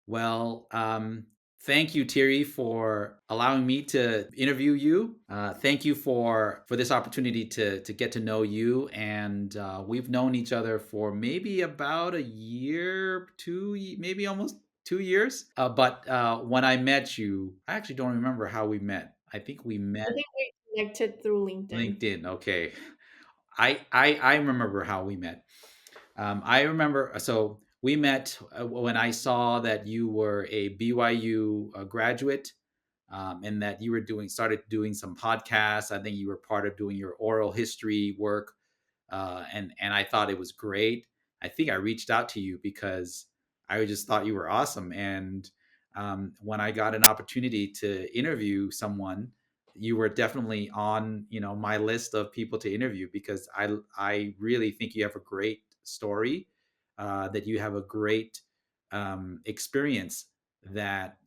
Well, thank you, Thierry, for allowing me to interview you. Thank you for this opportunity to get to know you, and we've known each other for maybe about a year, maybe almost 2 years. But when I met you, I actually don't remember how we met. I think we met I think we connected through LinkedIn. LinkedIn. Okay, I remember how we met. I remember, so we met when I saw that you were a BYU graduate, and that you were started doing some podcasts. I think you were part of doing your oral history work, and I thought it was great. I think I reached out to you because I just thought you were awesome. And when I got an opportunity to interview someone, you were definitely on my list of people to interview because I really think you have a great story, that you have a great experience that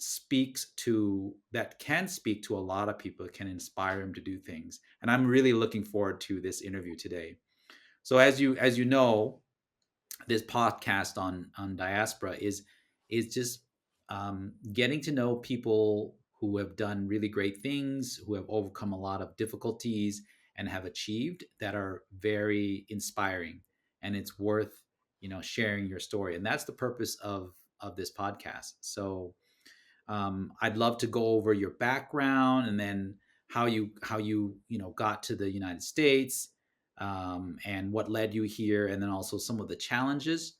can speak to a lot of people, can inspire them to do things. And I'm really looking forward to this interview today. So as you know, this podcast on diaspora is just getting to know people who have done really great things, who have overcome a lot of difficulties and have achieved, that are very inspiring, and it's worth sharing your story. And that's the purpose of this podcast. So I'd love to go over your background, and then how you got to the United States, and what led you here, and then also some of the challenges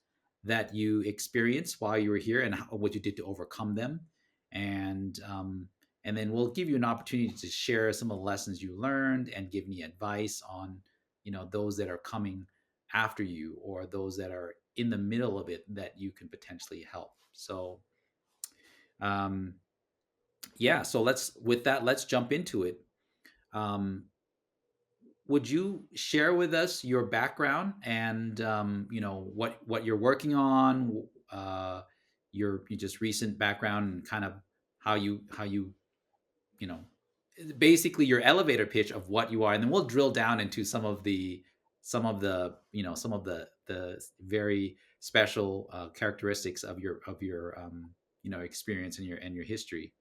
that you experienced while you were here, and what you did to overcome them, and then we'll give you an opportunity to share some of the lessons you learned and give me advice on those that are coming after you, or those that are in the middle of it that you can potentially help. So um, yeah, so let's jump into it. um, would you share with us your background, and what you're working on, your just recent background, and kind of how you you know basically your elevator pitch of what you are, and then we'll drill down into some of the very special characteristics of your experience, and your history.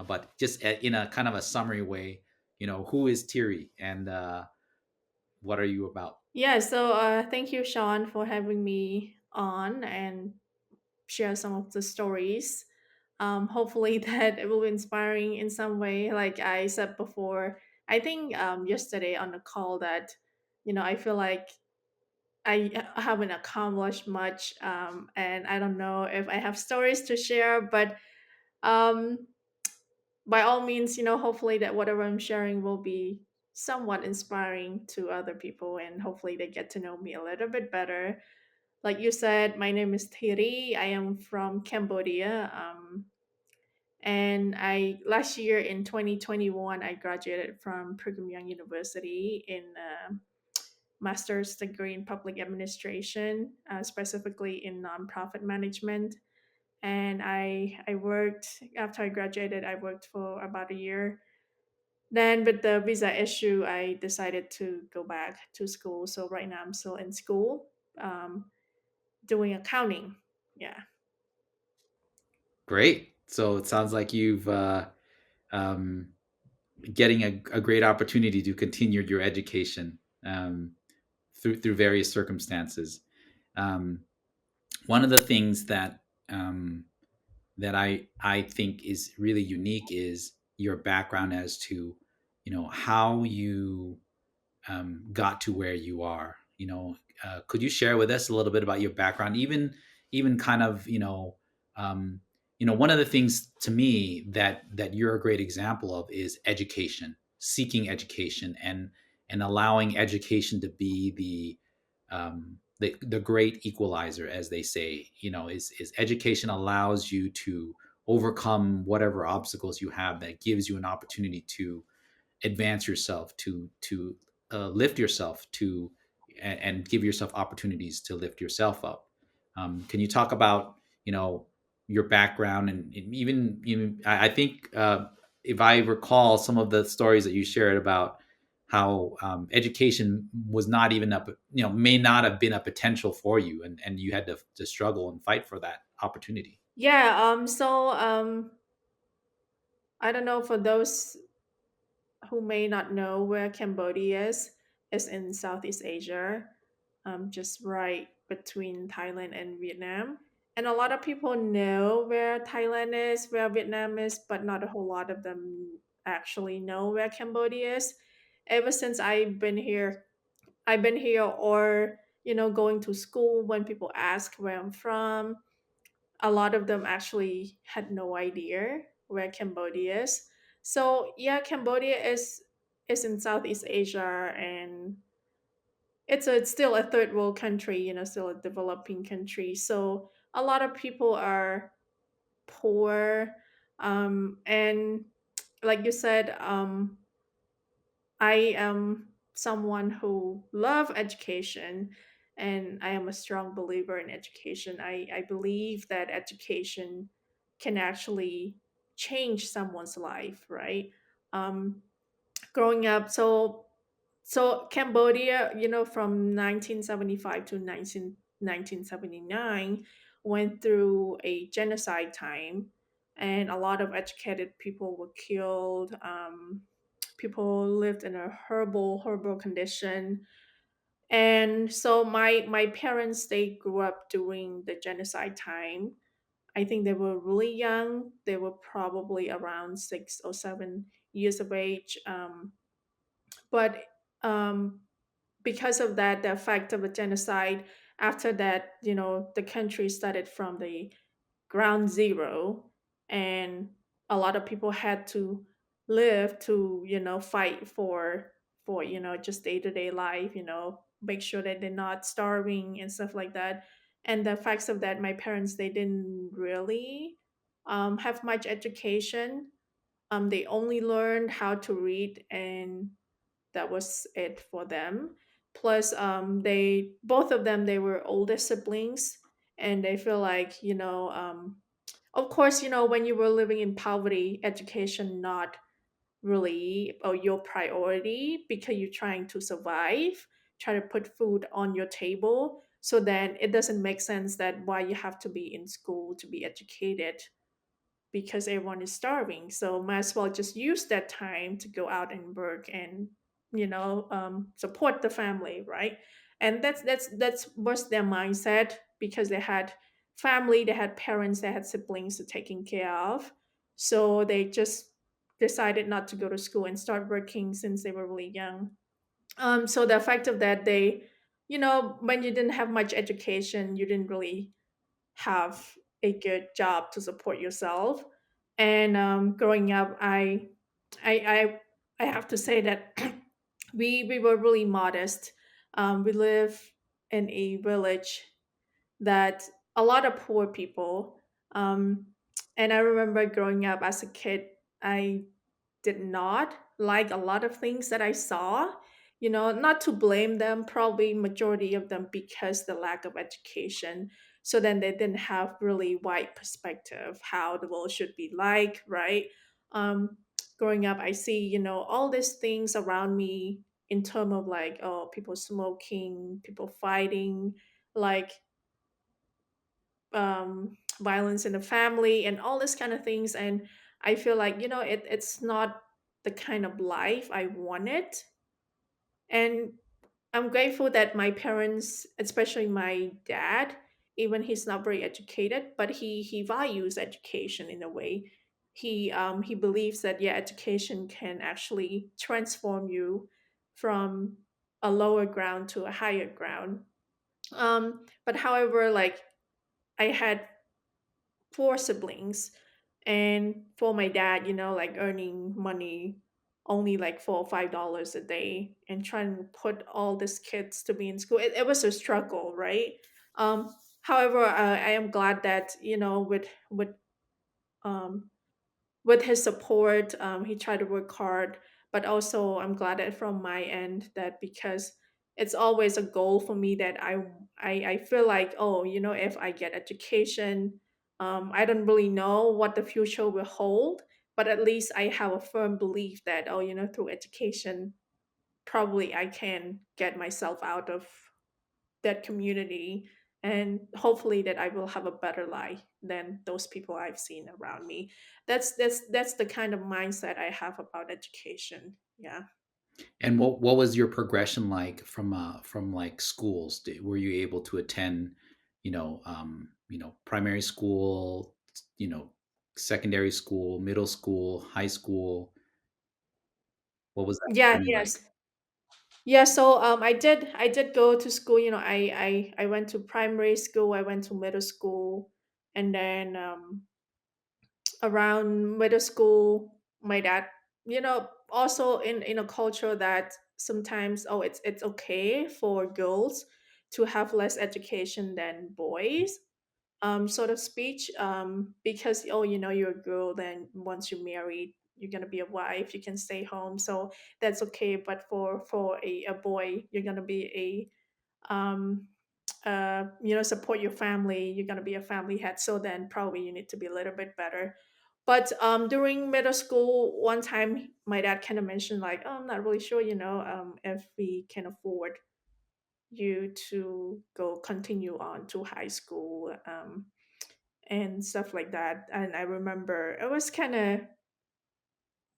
But just in a kind of a summary way, who is Thierry, and what are you about? Yeah, so thank you, Sean, for having me on and share some of the stories. Hopefully, that it will be inspiring in some way. Like I said before, I think yesterday on the call that, I feel like I haven't accomplished much, and I don't know if I have stories to share, but um, by all means, hopefully that whatever I'm sharing will be somewhat inspiring to other people, and hopefully they get to know me a little bit better. Like you said, my name is Thierry. I am from Cambodia. And I last year in 2021, I graduated from Brigham Young University in master's degree in public administration, specifically in nonprofit management. And I worked after I graduated. I worked for about a year. Then, with the visa issue, I decided to go back to school. So right now, I'm still in school, doing accounting. Yeah. Great. So it sounds like you've um, getting a great opportunity to continue your education, through various circumstances. Um, One of the things that I think is really unique is your background as to how you got to where you are. Could you share with us a little bit about your background, even kind of um, one of the things to me that you're a great example of is education, seeking education, and allowing education to be the great equalizer, as they say. Is education allows you to overcome whatever obstacles you have, that gives you an opportunity to advance yourself, to lift yourself, and give yourself opportunities to lift yourself up. Can you talk about your background, and even I think, if I recall some of the stories that you shared about how education was not even up, may not have been a potential for you, and you had to struggle and fight for that opportunity. Yeah, I don't know, for those who may not know where Cambodia is in Southeast Asia, just right between Thailand and Vietnam. And a lot of people know where Thailand is, where Vietnam is, but not a whole lot of them actually know where Cambodia is. Ever since I've been here, or going to school, when people ask where I'm from, a lot of them actually had no idea where Cambodia is. So yeah, Cambodia is in Southeast Asia, and it's still a third world country, still a developing country. So a lot of people are poor, and like you said, I am someone who love education, and I am a strong believer in education. I believe that education can actually change someone's life, right? Um, Growing up, so Cambodia, from 1975 to 1979, went through a genocide time, and a lot of educated people were killed. People lived in a horrible condition. And so my parents, they grew up during the genocide time. I think they were really young. They were probably around 6 or 7 years of age. But um, because of that, the effect of the genocide, after that, the country started from the ground zero, and a lot of people had to live to fight for just day-to-day life, make sure that they're not starving and stuff like that. And the effects of that, my parents, they didn't really have much education. They only learned how to read, and that was it for them. Plus, they both of them, they were older siblings, and they feel like, of course, when you were living in poverty, education not really your priority, because you're trying to survive, try to put food on your table. So then it doesn't make sense that why you have to be in school to be educated, because everyone is starving. So might as well just use that time to go out and work, and support the family, right? And that's was their mindset, because they had family, they had parents, they had siblings to taking care of. So they just decided not to go to school and start working since they were really young. So the effect of that, they, when you didn't have much education, you didn't really have a good job to support yourself. And growing up, I, I, I have to say that we were really modest. We live in a village that a lot of poor people. Um, and I remember growing up as a kid, I did not like a lot of things that I saw. Not to blame them, probably majority of them because the lack of education. So then they didn't have really wide perspective how the world should be like, right? Um, Growing up, I see, all these things around me in terms of like, oh, people smoking, people fighting, like violence in the family, and all this kind of things. And I feel like, it's not the kind of life I wanted. And I'm grateful that my parents, especially my dad, even he's not very educated, but he values education in a way. He believes that, yeah, education can actually transform you from a lower ground to a higher ground. But however, like, I had four siblings, and for my dad, like earning money only like $4 or $5 a day, and trying to put all these kids to be in school, it was a struggle, right? um However, I am glad that, um with his support, he tried to work hard. But also, I'm glad that from my end, that because it's always a goal for me, that I feel like, oh, if I get education, I don't really know what the future will hold, but at least I have a firm belief that, oh, through education, probably I can get myself out of that community. and hopefully that I will have a better life than those people I've seen around me. That's the kind of mindset I have about education. Yeah. And what was your progression like from like schools? Were you able to attend, primary school, you know, secondary school, middle school, high school? What was that Yeah, journey like? yes. Yeah, so I did go to school, I went to primary school, I went to middle school, and then around middle school my dad, also in a culture that sometimes, oh, it's okay for girls to have less education than boys, sort of speech, because, oh, you're a girl, then once you're married you're gonna be a wife, you can stay home, so that's okay, but for a boy, you're gonna be um support your family, you're going to be a family head, so then probably you need to be a little bit better. But during middle school, one time my dad kind of mentioned like, oh, I'm not really sure, if we can afford you to go continue on to high school, and stuff like that. And I remember it was kind of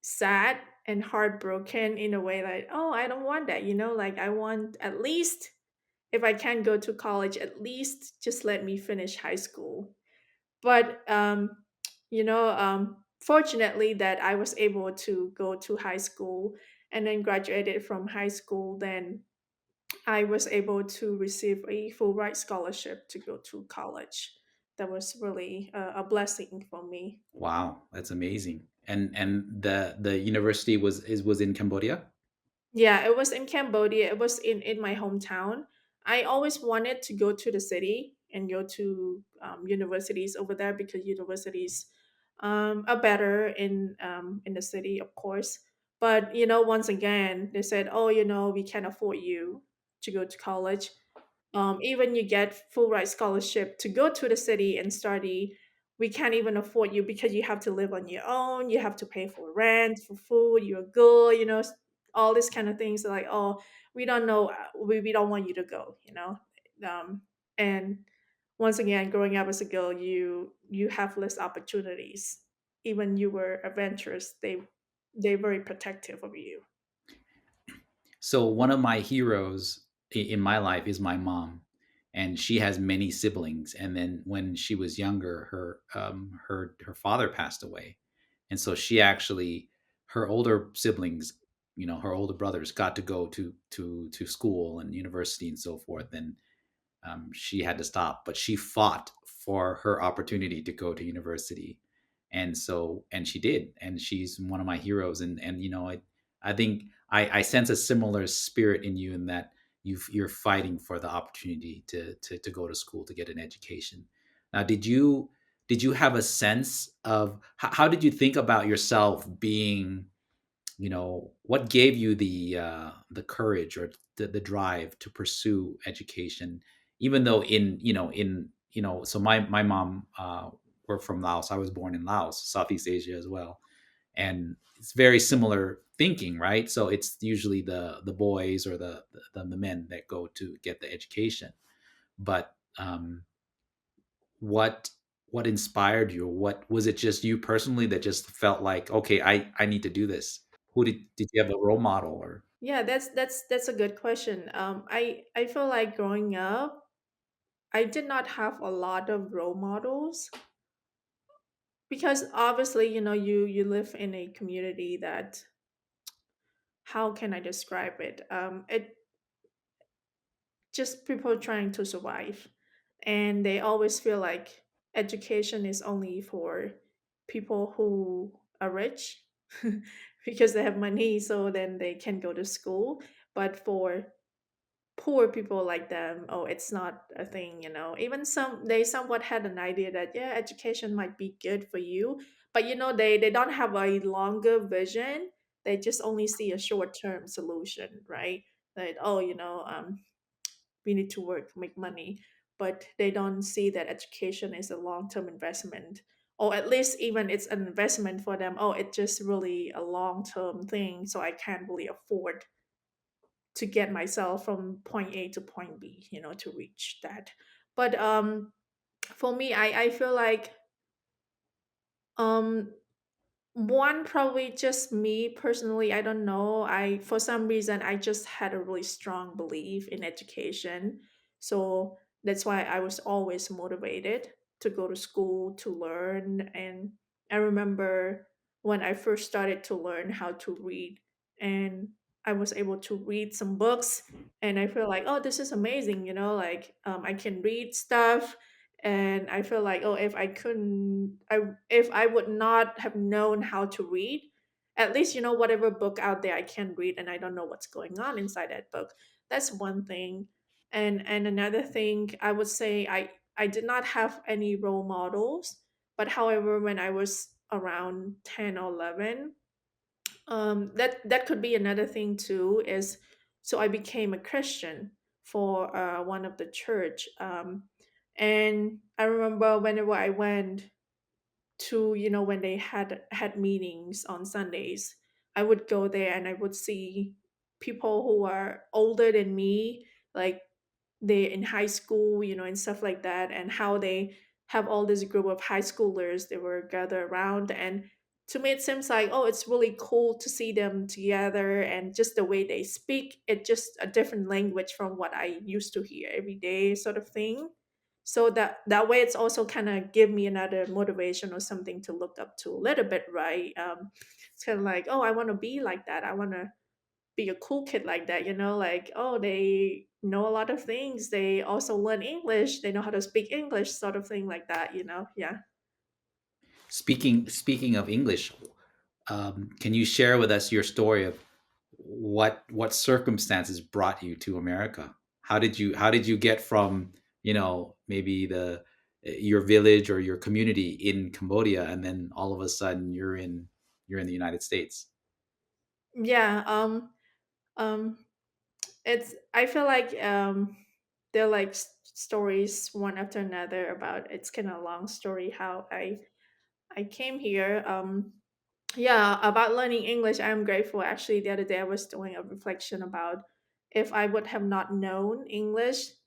sad and heartbroken in a way, like, oh, I don't want that, like I want, at least if I can go to college, at least just let me finish high school. But fortunately that I was able to go to high school and then graduated from high school. Then I was able to receive a full ride scholarship to go to college. That was really a blessing for me. Wow, that's amazing. And the university was in Cambodia? Yeah, it was in Cambodia. It was in my hometown. I always wanted to go to the city and go to universities over there, because universities are better in the city, of course. But once again, they said, "Oh, we can't afford you to go to college. Even you get full ride scholarship to go to the city and study, we can't even afford you, because you have to live on your own, you have to pay for rent, for food, you're a girl, all these kind of things, like, oh, we don't know, we don't want you to go, and once again, growing up as a girl, you have less opportunities. Even you were adventurous, they're very protective of you. So one of my heroes in my life is my mom, and she has many siblings. And then when she was younger, her father passed away, and so she actually, her older siblings, her older brothers got to go to school and university and so forth, and she had to stop, but she fought for her opportunity to go to university, and she did, and she's one of my heroes. And I think I sense a similar spirit in you, in that you're fighting for the opportunity to go to school to get an education. Now, did you have a sense of how did you think about yourself being, what gave you the courage or the drive to pursue education, even though so my mom, we're from Laos. I was born in Laos, Southeast Asia as well, and it's very similar thinking, right? So it's usually the boys or the men that go to get the education. But what what inspired you? What was it, just you personally that just felt like, okay, I need to do this? Who did you have a role model or? Yeah, that's a good question. I feel like growing up, I did not have a lot of role models, because obviously, you live in a community that, how can I describe it? It just people trying to survive, and they always feel like education is only for people who are rich, because they have money, so then they can go to school. But for poor people like them, oh, it's not a thing. Even they somewhat had an idea that, yeah, education might be good for you, but they don't have a longer vision. They just only see a short-term solution, right? That, oh, we need to work, make money, but they don't see that education is a long-term investment, or at least even it's an investment for them. Oh, it's just really a long-term thing, so I can't really afford to get myself from point A to point B, to reach that. But for me, I feel like um one, probably just me personally, I don't know. I For some reason I just had a really strong belief in education. So that's why I was always motivated to go to school to learn. And I remember when I first started to learn how to read, and I was able to read some books, and I feel like, oh, this is amazing, like, I can read stuff. And I feel like, oh, if I would not have known how to read, at least, whatever book out there I can read, and I don't know what's going on inside that book. That's one thing. And another thing, I would say, I did not have any role models. But however, when I was around 10 or 11, that could be another thing too, is, so I became a Christian for one of the church. And I remember whenever I went to, when they had meetings on Sundays, I would go there and I would see people who are older than me, like they in high school, and stuff like that, and how they have all this group of high schoolers they were gathered around. And to me, it seems like, oh, it's really cool to see them together, and just the way they speak, it's just a different language from what I used to hear every day, sort of thing. So that way, it's also kind of give me another motivation or something to look up to a little bit, right? It's kind of like, oh, I want to be like that. I want to be a cool kid like that, like, oh, they know a lot of things. They also learn English. They know how to speak English, sort of thing like that. Yeah. Speaking of English, can you share with us your story of what circumstances brought you to America? How did you get from, maybe the your village or your community in Cambodia, and then all of a sudden you're in the United States? Yeah. Um, it's I feel like they're like stories one after another. About It's kind of a long story how I came here. Yeah, about learning English, I'm grateful. Actually, the other day I was doing a reflection about, if I would have not known English,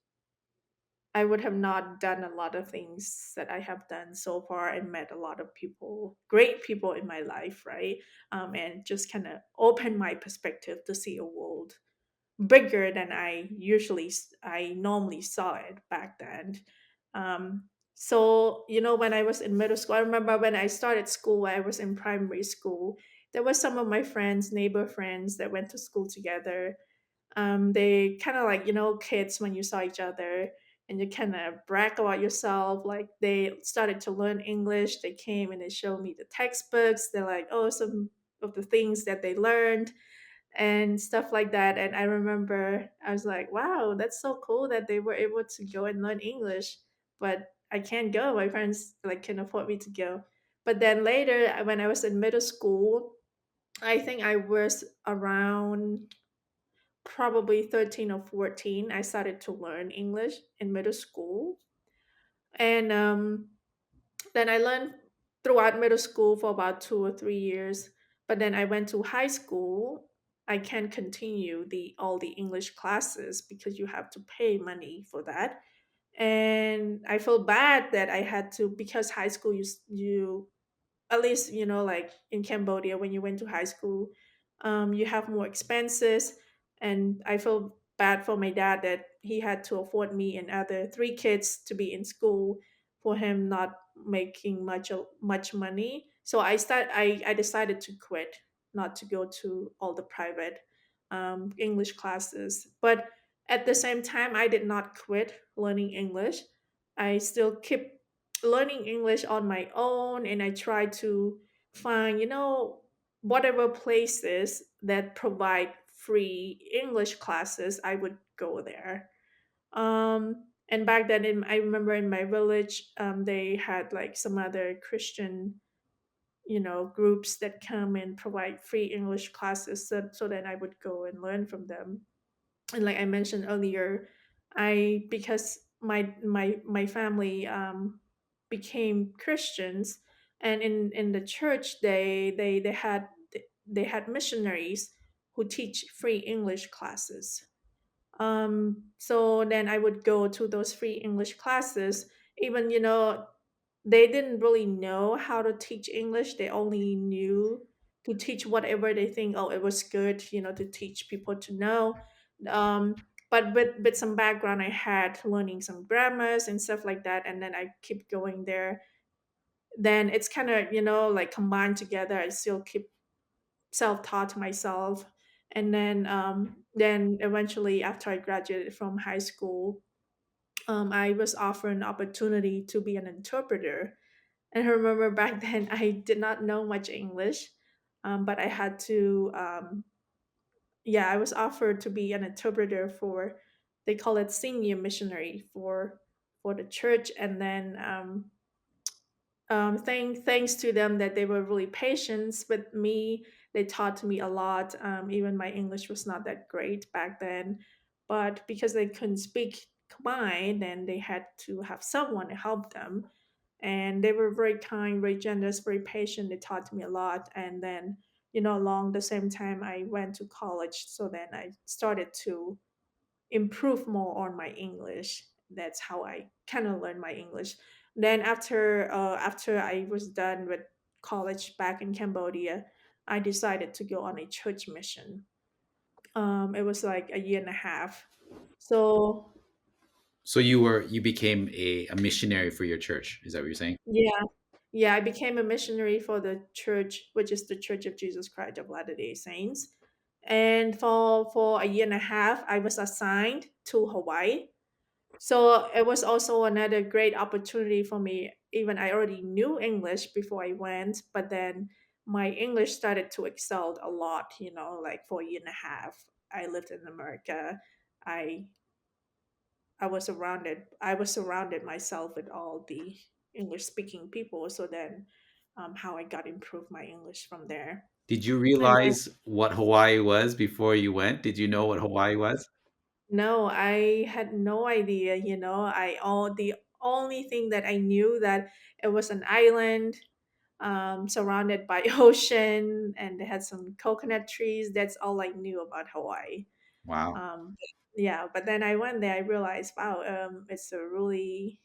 I would have not done a lot of things that I have done so far, and met a lot of people, great people in my life, right? And just kind of open my perspective to see a world bigger than I normally saw it back then. So, when I was in middle school, I remember when I started school, I was in primary school. There were some of my friends, neighbor friends, that went to school together. They kind of like, kids, when you saw each other and you kind of brag about yourself. Like, they started to learn English. They came and they showed me the textbooks. They're like, oh, some of the things that they learned and stuff like that. And I remember I was like, wow, that's so cool that they were able to go and learn English. But I can't go. My parents like can afford me to go. But then later, when I was in middle school, I think I was around probably 13 or 14. I started to learn English in middle school. And then I learned throughout middle school for about 2 or 3 years. But then I went to high school. I can't continue the all the English classes because you have to pay money for that. And I feel bad that I had to, because high school, you at least, like in Cambodia, when you went to high school, you have more expenses. And I feel bad for my dad that he had to afford me and other three kids to be in school, for him not making much money. So I decided to quit, not to go to all the private English classes. But at the same time, I did not quit learning English. I still keep learning English on my own, and I try to find, whatever places that provide free English classes, I would go there. And back then, I remember in my village, they had like some other Christian, groups that come and provide free English classes, so then I would go and learn from them. And like I mentioned earlier, I because my family became Christians, and in the church, they had missionaries who teach free English classes. So then I would go to those free English classes. Even, they didn't really know how to teach English. They only knew to teach whatever they think, oh, it was good, to teach people to know. But with some background I had learning some grammars and stuff like that, and then I keep going there. Then it's kind of, like combined together. I still keep self-taught myself. And then eventually after I graduated from high school, I was offered an opportunity to be an interpreter. And I remember back then I did not know much English, but I had to, yeah, I was offered to be an interpreter for, they call it senior missionary for the church. And then thanks to them that they were really patient with me. They taught me a lot. Even my English was not that great back then, but because they couldn't speak Khmer, then they had to have someone to help them. And they were very kind, very generous, very patient. They taught me a lot. And then, along the same time, I went to college. So then I started to improve more on my English. That's how I kind of learned my English. Then after I was done with college back in Cambodia, I decided to go on a church mission. It was like a year and a half. So So you became a missionary for your church. Is that what you're saying? yeah, yeah, I became a missionary for the church, which is the Church of Jesus Christ of Latter Day Saints. And for a year and a half, I was assigned to Hawaii. So it was also another great opportunity for me. Even I already knew English before I went, but then my English started to excel a lot, like for a year and a half. I lived in America. I I was surrounded myself with all the English speaking people. So then how I got improved my English from there. Did you And then realize what Hawaii was before you went? Did you know what Hawaii was? no, I had no idea, I all the only thing that I knew that it was an island surrounded by ocean, and they had some coconut trees. That's all I knew about Hawaii. Wow. Um, yeah, but then I went there, I realized, wow, it's a really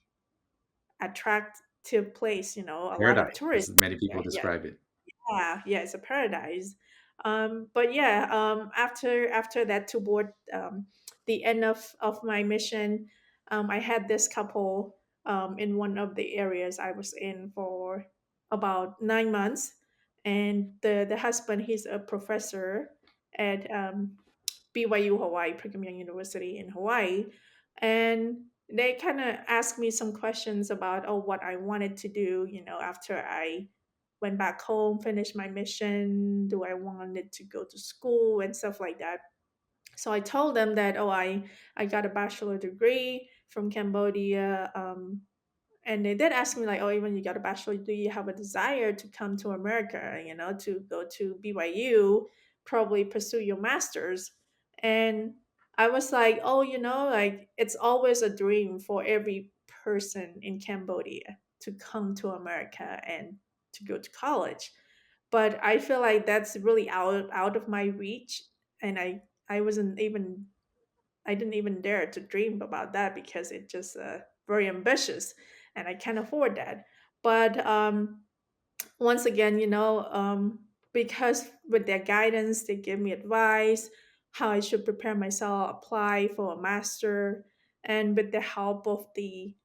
attractive place, a lot of Paradise, as tourists many people there. Yeah, describe it. yeah, it's a paradise. But yeah, after that, toward the end of my mission, I had this couple in one of the areas I was in for about 9 months. And the husband, he's a professor at BYU Hawaii, Brigham Young University in Hawaii. And they kind of asked me some questions about, oh, what I wanted to do, after I went back home, finished my mission. Do I wanted to go to school and stuff like that? So I told them that, oh, I got a bachelor degree from Cambodia. And they did ask me like, oh, even you got a bachelor, do you have a desire to come to America, to go to BYU, probably pursue your master's? And I was like, oh, like it's always a dream for every person in Cambodia to come to America and to go to college. But I feel like that's really out of my reach. And I wasn't even I didn't even dare to dream about that because it's just very ambitious, and I can't afford that. But once again, because with their guidance, they give me advice how I should prepare myself, apply for a master, and with the help of the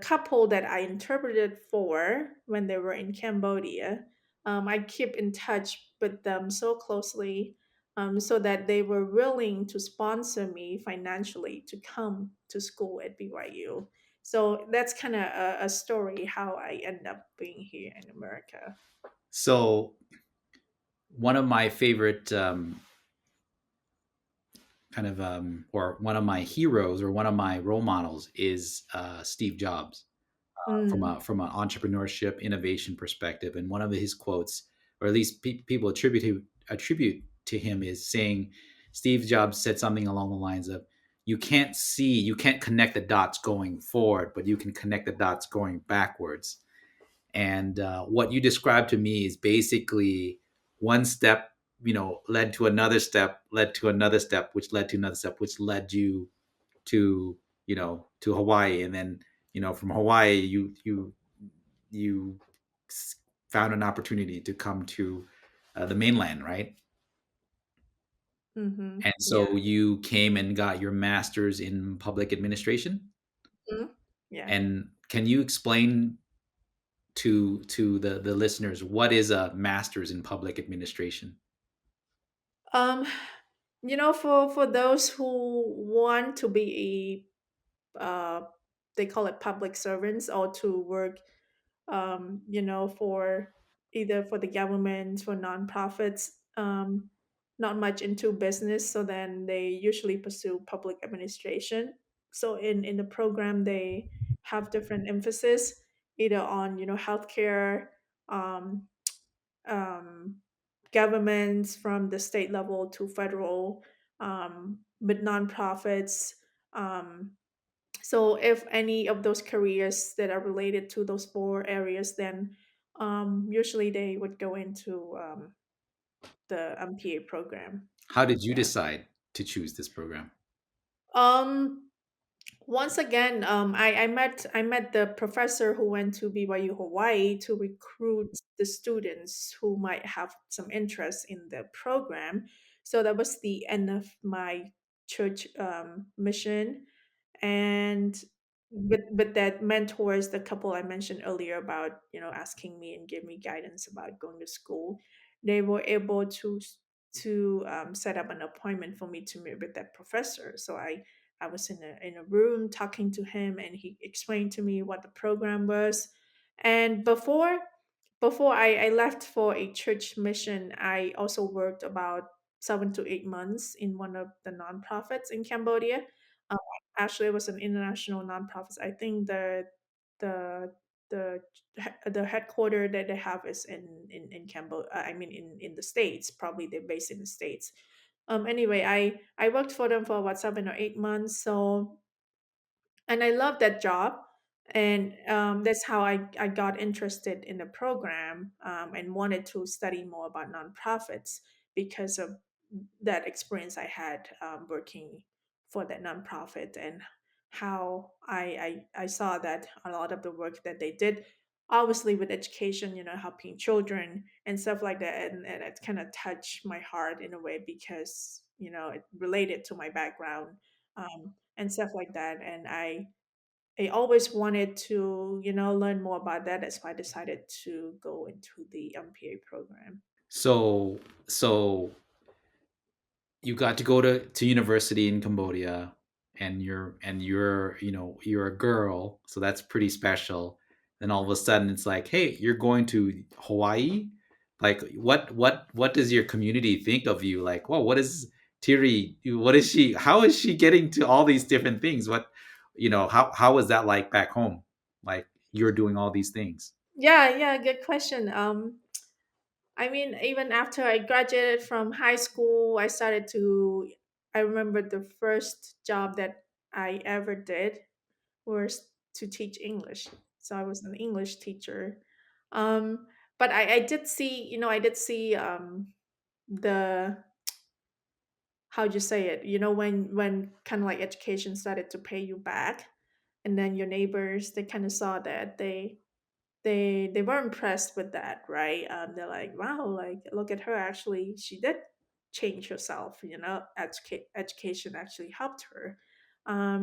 couple that I interpreted for when they were in Cambodia, I keep in touch with them so closely, so that they were willing to sponsor me financially to come to school at BYU. So that's kind of a story how I end up being here in America. So one of my favorite or one of my heroes or one of my role models is Steve Jobs, Mm, from an entrepreneurship innovation perspective. And one of his quotes, or at least people attribute to him, is saying Steve Jobs said something along the lines of, you can't connect the dots going forward, but you can connect the dots going backwards." And what you described to me is basically one step led to another step, led to another step, which led to another step, which led you to to Hawaii. And then from Hawaii you found an opportunity to come to the mainland, right? Mm-hmm. And so Yeah. you came and got your master's in public administration. Mhm. Yeah. And can you explain to the listeners what is a master's in public administration? Um, for those who want to be they call it public servants, or to work, for either for the government, for nonprofits, not much into business, so then they usually pursue public administration. So in the program, they have different emphasis, either on healthcare, um, um, governments from the state level to federal, with nonprofits. Um, so if any of those careers that are related to those four areas, then usually they would go into the MPA program. How did you Yeah. decide to choose this program? Um, Once again, I met the professor who went to BYU Hawaii to recruit the students who might have some interest in the program. So that was the end of my church mission. And but that mentors, the couple I mentioned earlier about asking me and give me guidance about going to school, they were able to set up an appointment for me to meet with that professor. So I was in a room talking to him, and he explained to me what the program was. And before I left for a church mission, I also worked about 7 to 8 months in one of the nonprofits in Cambodia. Um, Actually, it was an international nonprofit. I think the the the headquarter that they have is in Cambodia. I mean, in the states. Probably they're based in the states. Anyway, I worked for them for about 7 or 8 months. So, and I love that job. And that's how I got interested in the program, and wanted to study more about nonprofits because of that experience I had, working for that nonprofit, and how I saw that a lot of the work that they did, obviously with education, helping children and stuff like that, and it kind of touched my heart in a way because it related to my background, and stuff like that. And I always wanted to learn more about that. That's why I decided to go into the MPA program. So you got to go to university in Cambodia, and you're a girl, so that's pretty special. Then all of a sudden it's like, hey, you're going to Hawaii. Like, what does your community think of you? Like, well, what is Tiri, what is she, how is she getting to all these different things? What, how was that like back home? Like, you're doing all these things. Yeah, yeah, good question. I mean, even after I graduated from high school, I remember the first job that I ever did was to teach English. So I was an English teacher. Um, but I did see the how'd you say it? When kind of like education started to pay you back, and then your neighbors, they kind of saw that they were impressed with that, right? They're like, wow, like look at her. Actually, she did change herself. Education actually helped her.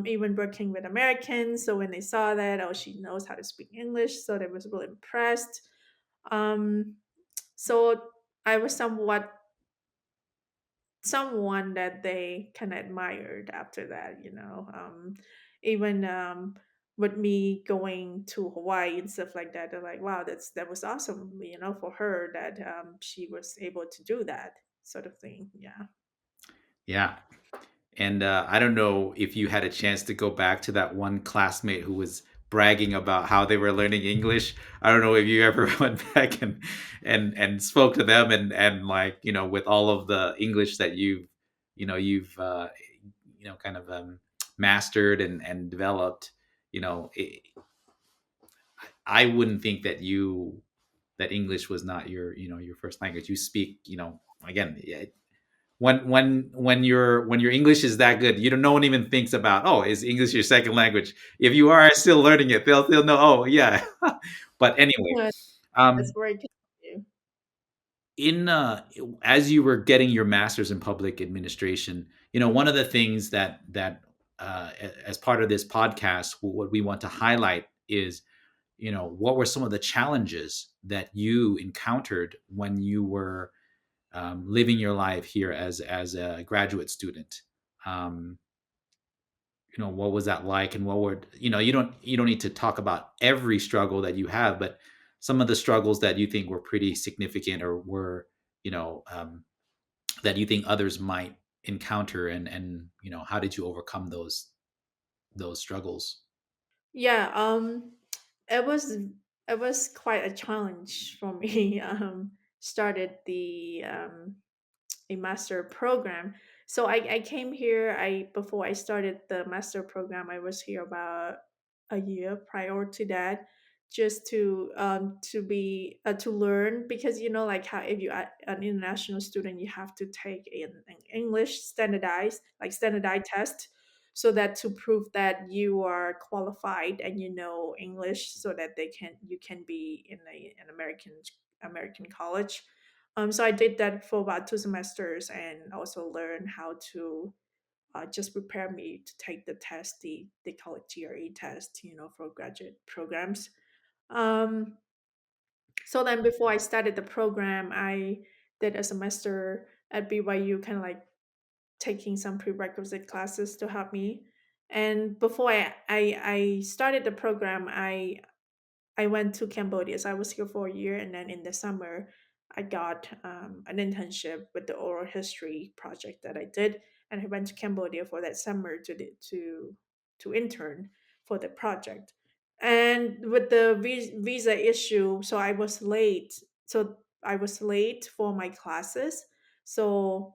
Even working with Americans, so when they saw that, oh, she knows how to speak English, so they was really impressed. Um, so I was someone that they kind of admired after that, even with me going to Hawaii and stuff like that. They're like, wow, that was awesome, for her, that she was able to do that sort of thing. Yeah. Yeah. And I don't know if you had a chance to go back to that one classmate who was bragging about how they were learning English. I don't know if you ever went back and spoke to them, and like, with all of the English that you've kind of mastered and developed. You know, it, I wouldn't think that you that English was not your, your first language. You speak, again, yeah, when your English is that good, no one even thinks about, oh, is English your second language? If you are still learning it, they'll know, oh yeah. But anyway, Yeah, that's um, very kind of you. in as you were getting your master's in public administration, one of the things as part of this podcast, what we want to highlight is, what were some of the challenges that you encountered when you were living your life here as a graduate student. um, what was that like, and what would, you don't need to talk about every struggle that you have, but some of the struggles that you think were pretty significant, or were, you know um, that you think others might encounter, and how did you overcome those struggles? Yeah, it was it was quite a challenge for me. Started the a master program. So I came here. I Before I started the master program, I was here about a year prior to that, just to learn, because like how if you are an international student, you have to take an English standardized test, so that to prove that you are qualified and you know English, so that you can be in an American college. So I did that for about 2 semesters, and also learned how to just prepare me to take the test. They call it GRE test, for graduate programs. Um, so then, before I started the program, I did a semester at BYU, kind of like taking some prerequisite classes to help me. And before I started the program, I went to Cambodia. So I was here for a year, and then in the summer, I got an internship with the oral history project that I did, and I went to Cambodia for that summer to intern for the project. And with the visa issue, so I was late. So I was late for my classes. So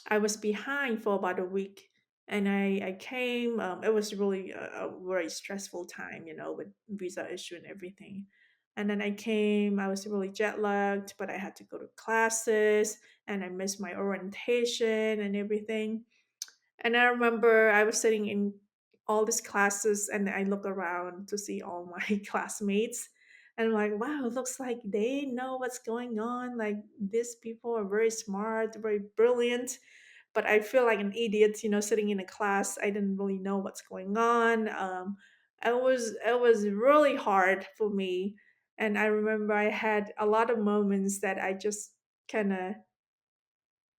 I was behind for about a week, and I came. It was really a very stressful time, with visa issue and everything. And then I came. I was really jet lagged, but I had to go to classes, and I missed my orientation and everything. And I remember I was sitting in all these classes, and I look around to see all my classmates. And I'm like, wow, it looks like they know what's going on. Like, these people are very smart, very brilliant, but I feel like an idiot, sitting in a class. I didn't really know what's going on. It was really hard for me, and I remember I had a lot of moments that I just kind of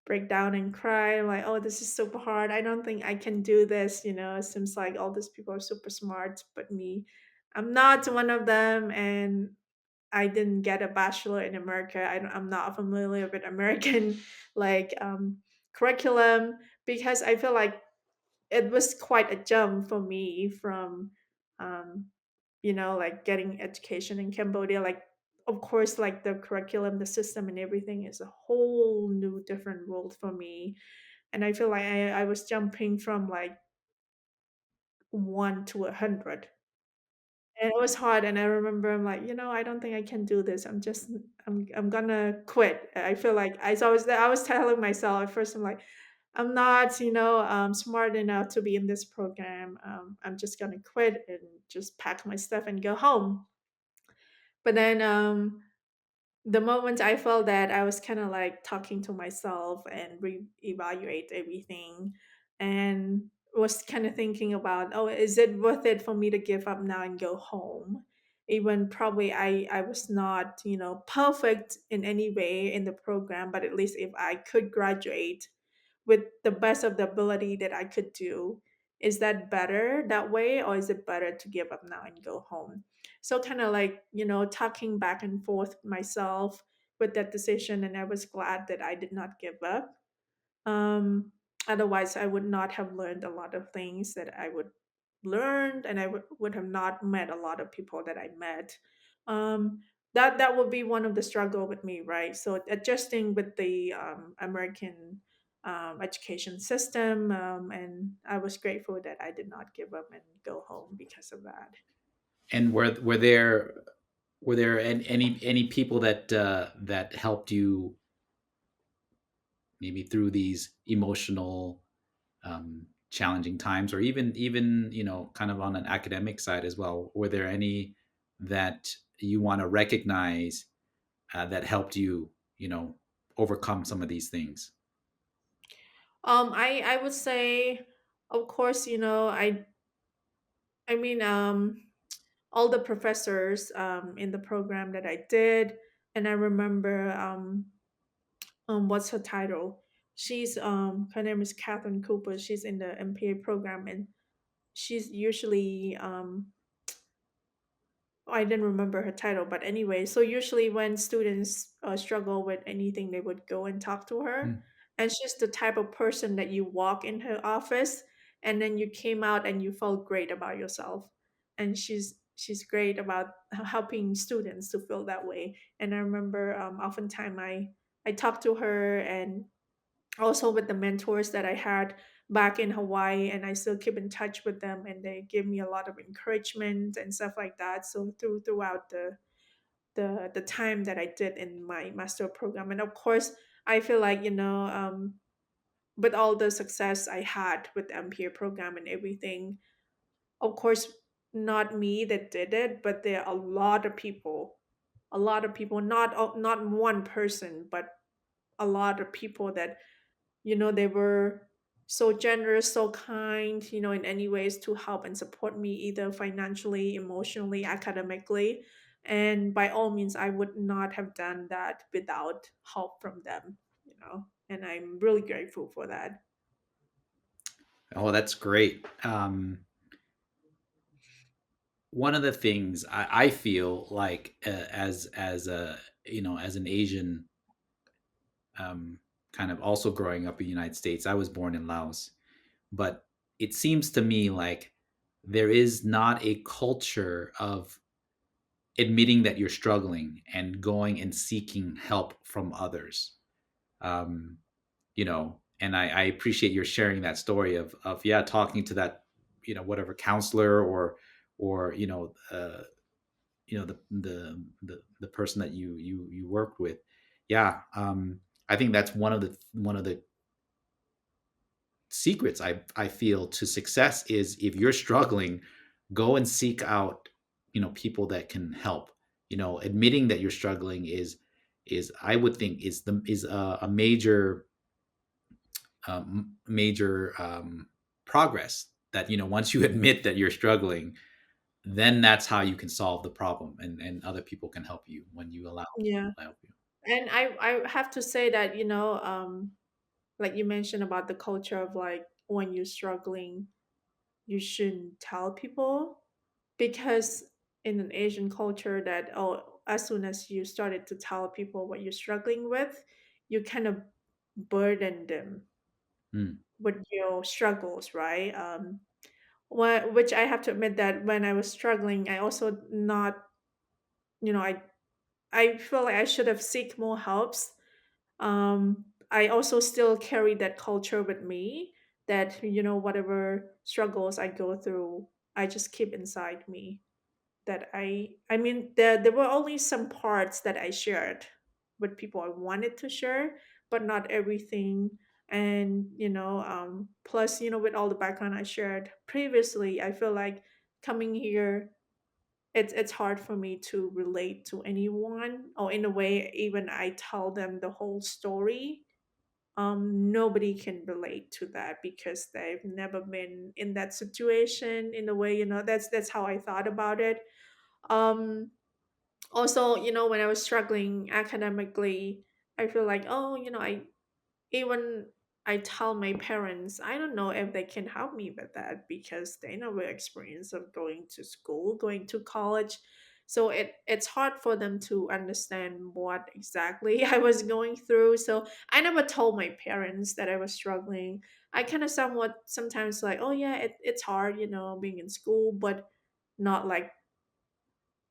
break down and cry, like, oh, this is super hard. I don't think I can do this. It seems like all these people are super smart, but me, I'm not one of them, and I didn't get a bachelor in America. I'm not familiar with American like curriculum, because I feel like it was quite a jump for me from um, like getting education in Cambodia. Like, of course, like the curriculum, the system, and everything is a whole new different world for me. And I feel like I was jumping from like 1 to 100. And it was hard, and I remember I'm like, I don't think I can do this. I'm gonna quit. I feel like I was telling myself at first, I'm like, I'm not, smart enough to be in this program. I'm just gonna quit and just pack my stuff and go home. But then the moment I felt that, I was kind of like talking to myself and re-evaluate everything, and was kind of thinking about, oh, is it worth it for me to give up now and go home? Even probably I was not, perfect in any way in the program, but at least if I could graduate with the best of the ability that I could do. Is that better that way, or is it better to give up now and go home? So, kind of like, talking back and forth myself with that decision, and I was glad that I did not give up. Um, Otherwise, I would not have learned a lot of things that I would learned, and I would have not met a lot of people that I met. That would be one of the struggle with me, right? So adjusting with the American education system, and I was grateful that I did not give up and go home because of that. And were there Were there any people that that helped you maybe through these emotional challenging times, or even kind of on an academic side as well? Were there any that you want to recognize that helped you, you know, overcome some of these things? I would say, of course, I mean, all the professors in the program that I did, and I remember what's her title? She's her name is Catherine Cooper. She's in the MPA program, and she's usually I didn't remember her title, but anyway, so usually when students struggle with anything, they would go and talk to her. Mm. And she's the type of person that you walk in her office and then you came out and you felt great about yourself. And she's great about helping students to feel that way. And I remember oftentimes I talked to her, and also with the mentors that I had back in Hawaii, and I still keep in touch with them, and they give me a lot of encouragement and stuff like that. So throughout the time that I did in my master program, and of course, I feel like with all the success I had with the MPA program and everything, of course, not me that did it, but there are a lot of people, not one person, but a lot of people that they were so generous, so kind, in any ways to help and support me, either financially, emotionally, academically. And by all means, I would not have done that without help from them. And I'm really grateful for that. Oh, that's great. One of the things I feel like as a as an Asian, kind of also growing up in the United States, I was born in Laos, but it seems to me like there is not a culture of admitting that you're struggling and going and seeking help from others. Um, and I appreciate your sharing that story of yeah, talking to that, whatever counselor or the person that you worked with. Yeah, I think that's one of the secrets I feel to success is if you're struggling, go and seek out people that can help. Admitting that you're struggling is I would think is a major progress. That once you admit that you're struggling, then that's how you can solve the problem, and other people can help you when you allow Yeah. people to help you. And I have to say that, like you mentioned about the culture of like when you're struggling, you shouldn't tell people, because in an Asian culture that, oh, as soon as you started to tell people what you're struggling with, you kind of burden them Mm, with your struggles, right? Which I have to admit that when I was struggling, I also not, you know, I feel like I should have seek more helps. I also still carry that culture with me, that whatever struggles I go through, I just keep inside me. That I mean, there were only some parts that I shared with people I wanted to share, but not everything. And plus, with all the background I shared previously, I feel like coming here, it's hard for me to relate to anyone, or in a way, even I tell them the whole story, nobody can relate to that because they've never been in that situation. In a way, that's how I thought about it. um Also, when I was struggling academically, I feel like, oh, even I tell my parents, I don't know if they can help me with that because they never experience of going to school, going to college. So it's hard for them to understand what exactly I was going through. So I never told my parents that I was struggling. I kind of somewhat sometimes like, oh yeah, it's hard, being in school, but not like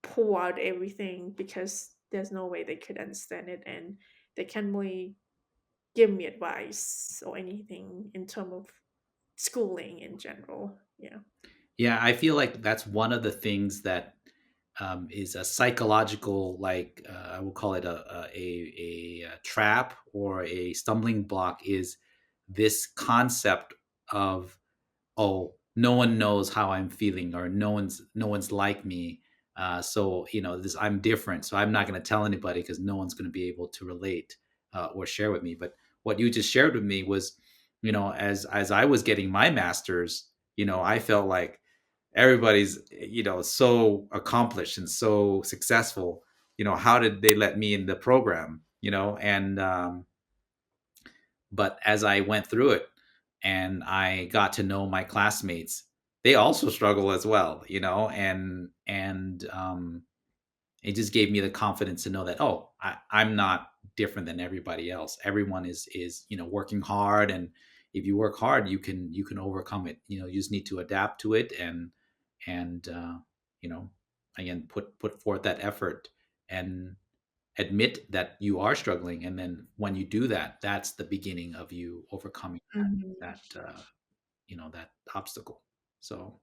pour out everything, because there's no way they could understand it, and they can't really give me advice or anything in terms of schooling in general. Yeah. yeah, I feel like that's one of the things that is a psychological, like I will call it a trap or a stumbling block, is this concept of, oh, no one knows how I'm feeling, or no one's like me. So this, I'm different, so I'm not going to tell anybody because no one's going to be able to relate or share with me. But what you just shared with me was, as I was getting my master's, I felt like everybody's so accomplished and so successful. How did they let me in the program? And But as I went through it and I got to know my classmates, they also struggle as well, and it just gave me the confidence to know that, oh, I'm not different than everybody else. Everyone is working hard, and if you work hard, you can overcome it. You just need to adapt to it, and you know again, put forth that effort and admit that you are struggling, and then when you do that, that's the beginning of you overcoming Mhm. that obstacle. So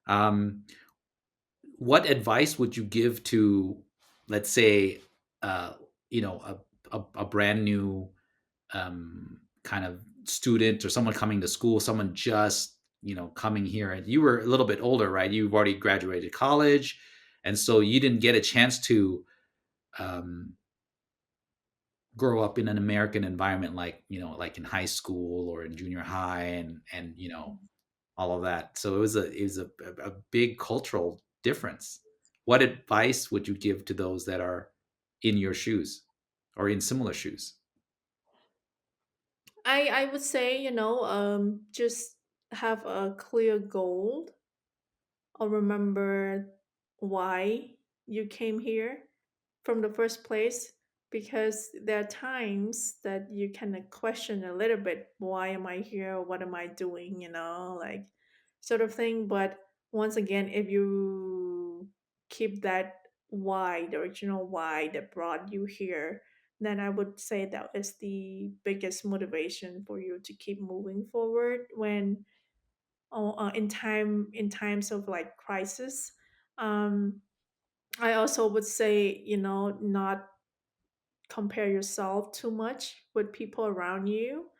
um what advice would you give to, let's say, uh a brand new kind of student, or someone coming to school, someone just coming here, and you were a little bit older, right? You've already graduated college, and so you didn't get a chance to um grow up in an American environment, like like in high school or in junior high, and all of that. So it was a big cultural difference. What advice would you give to those that are in your shoes or in similar shoes? I would say, just have a clear goal, or remember why you came here from the first place, because there are times that you kind of question a little bit, why am I here, what am I doing, like, sort of thing. But once again, if you keep that why, the original why that brought you here, then I would say that is the biggest motivation for you to keep moving forward when, in times of like crisis. um I also would say, not compare yourself too much with people around you,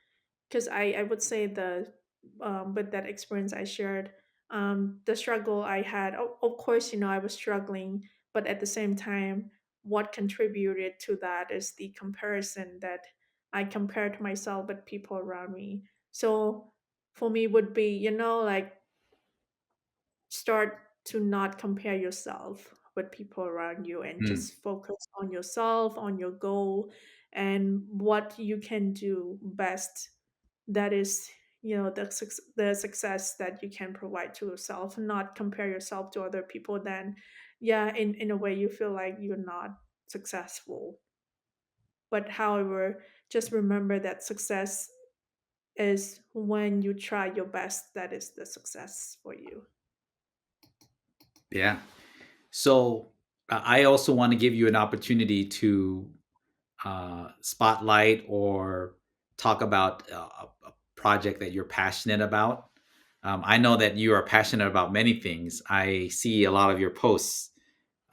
because I would say with that experience I shared, the struggle I had, of course, I was struggling, but at the same time, what contributed to that is the comparison that I compared myself with people around me. So for me would be, like, start to not compare yourself with people around you and Hmm. just focus on yourself, on your goal, and what you can do best. That is, the success that you can provide to yourself. Not compare yourself to other people. Then, yeah, in a way, you feel like you're not successful. But however, just remember that success is when you try your best. That is the success for you. Yeah. So I also want to give you an opportunity to spotlight or talk about a project that you're passionate about. I know that you are passionate about many things. I see a lot of your posts,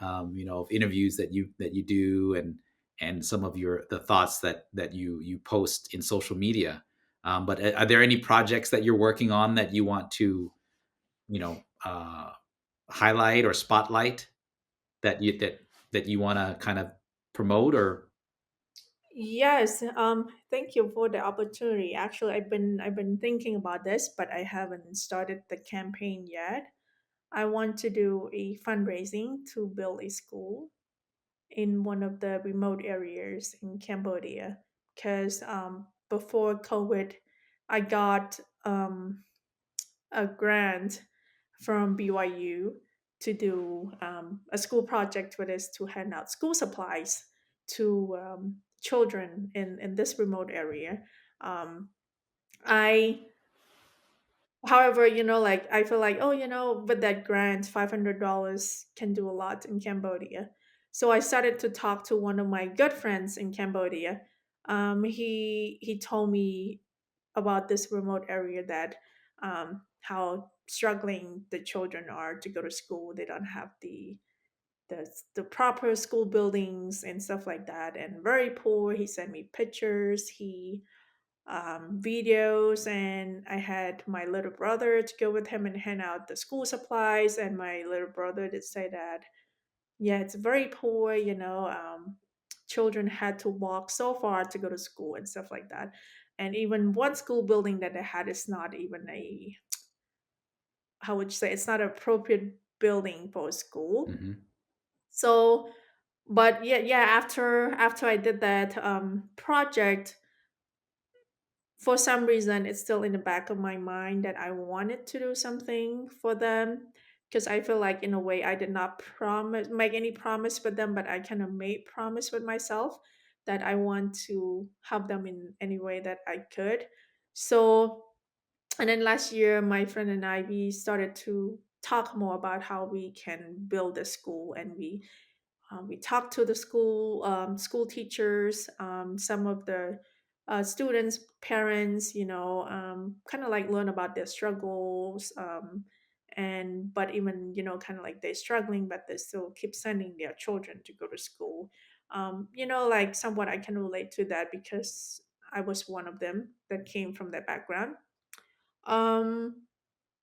of interviews that you do, and some of the thoughts that you post in social media. But are there any projects that you're working on that you want to, you know, uh, highlight or spotlight, that you want to kind of promote, or? Yes, thank you for the opportunity. Actually, I've been thinking about this, but I haven't started the campaign yet. I want to do a fundraising to build a school in one of the remote areas in Cambodia. Because before COVID, I got a grant from BYU to do a school project, which is to hand out school supplies to children in this remote area. Um, I, however, like, I feel like, oh, with that grant, $500 can do a lot in Cambodia. So I started to talk to one of my good friends in Cambodia. He told me about this remote area, that how struggling the children are to go to school. They don't have the the proper school buildings and stuff like that, and very poor. He sent me pictures, he videos, and I had my little brother to go with him and hand out the school supplies. And my little brother did say that, yeah, it's very poor, children had to walk so far to go to school and stuff like that. And even one school building that they had is not even a, how would you say, it's not an appropriate building for a school. Hmm. So, but yeah, after I did that project, for some reason it's still in the back of my mind that I wanted to do something for them, because I feel like in a way I did not promise make any promise with them, but I kind of made promise with myself that I want to help them in any way that I could. So, and then last year my friend and I, we started to talk more about how we can build a school, and we talked to the school teachers, some of the students, parents, kind of like learn about their struggles, and but even kind of like they're struggling, but they still keep sending their children to go to school. Like somewhat I can relate to that because I was one of them that came from that background. Um,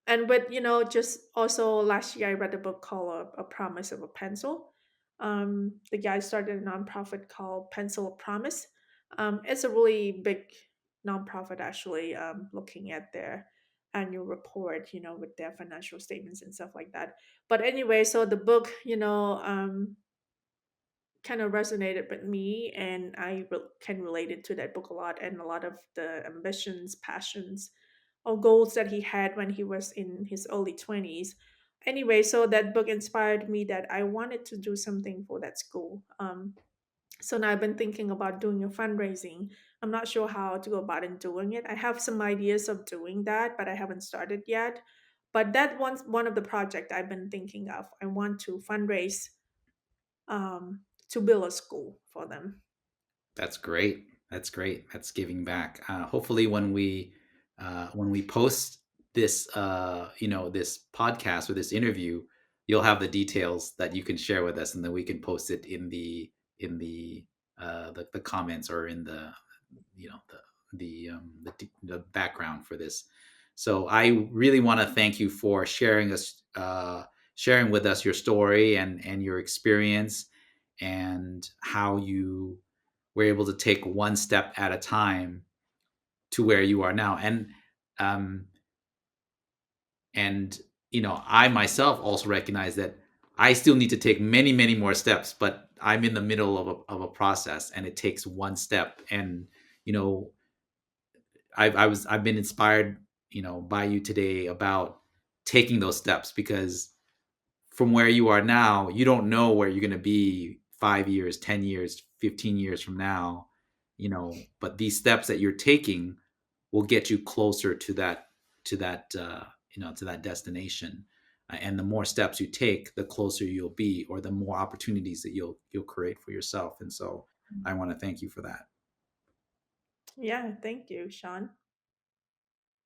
and but just also last year I read a book called A Promise of a Pencil. The guy started a nonprofit called Pencil of Promise. It's a really big nonprofit, actually, looking at their annual report, with their financial statements and stuff like that. But anyway, so the book, kind of resonated with me, and can relate it to that book a lot, and a lot of the ambitions, passions, or goals that he had when he was in his early 20s. Anyway, so that book inspired me that I wanted to do something for that school. So now I've been thinking about doing a fundraising. I'm not sure how to go about in doing it. I have some ideas of doing that, but I haven't started yet. But that one's one of the project I've been thinking of. I want to fundraise to build a school for them. That's great. That's great. That's giving back. Hopefully, when we post this, this podcast or this interview, you'll have the details that you can share with us, and then we can post it in the comments, or in the the background for this. So I really want to thank you for sharing with us your story and your experience, and how you were able to take one step at a time to where you are now. Um, and I myself also recognize that I still need to take many, many more steps, but I'm in the middle of a process, and it takes one step. And you know, I've been inspired, by you today about taking those steps, because from where you are now, you don't know where you're going to be 5 years, 10 years, 15 years from now, but these steps that you're taking will get you closer to that destination. And the more steps you take, the closer you'll be, or the more opportunities that you'll create for yourself. And so I want to thank you for that. Yeah, thank you, Sean.